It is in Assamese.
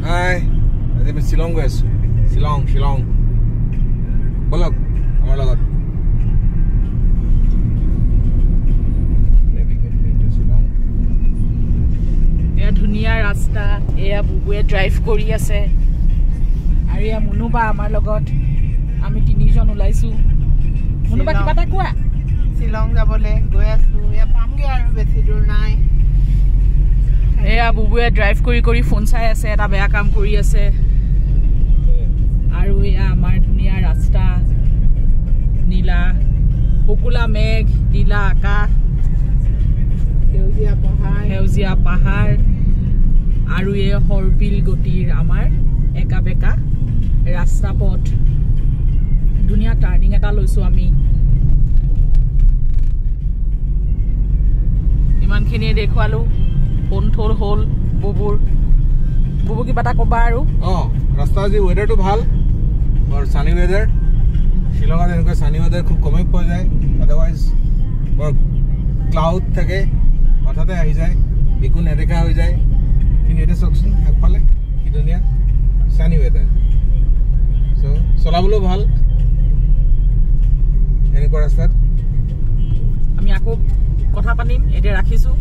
হাই আজি আমি শিলং গৈ আছো শিলং বলক আমাৰ লগত এয়া ধুনীয়া ৰাস্তা এয়া বুবুৱে ড্ৰাইভ কৰি আছে আৰু এয়া মুনুবা আমাৰ লগত আমি তিনিজন ওলাইছো মুনুবা কিবা এটা কোৱা শিলং যাবলৈ গৈ আছো এয়া পামগে আৰু বেছি দূৰ নাই এয়া বুবুৱে ড্ৰাইভ কৰি ফোন চাই আছে এটা বেয়া কাম কৰি আছে আৰু এয়া আমাৰ ধুনীয়া ৰাস্তা নীলা শুকুলা মেঘ নীলা আকাশ সেউজীয়া পাহাৰ আৰু এই হৰপিল গতিৰ আমাৰ একা বেকা ৰাস্তা পথ ধুনীয়া টাৰ্ণিং এটা লৈছো আমি ইমানখিনি দেখুৱালো ফোন থল হ'ল বুবু কিবা এটা ক'বা আৰু ৰাস্তা আজি ৱেডাৰটো ভাল বৰ সানি ৱেডাৰ শিলঙত এনেকুৱা সানি ৱেডাৰ খুব কমেই পোৱা যায় আদাৰৱাইজ বৰ ক্লাউড থাকে হঠাতে আহি যায় একো নেদেখা হৈ যায় কিন্তু এতিয়া চাওকচোন আগফালে কি ধুনীয়া সানি ৱেডাৰ চ' চলাবলৈও ভাল এনেকুৱা ৰাস্তাত আমি আকৌ কথা পাতিম এতিয়া ৰাখিছো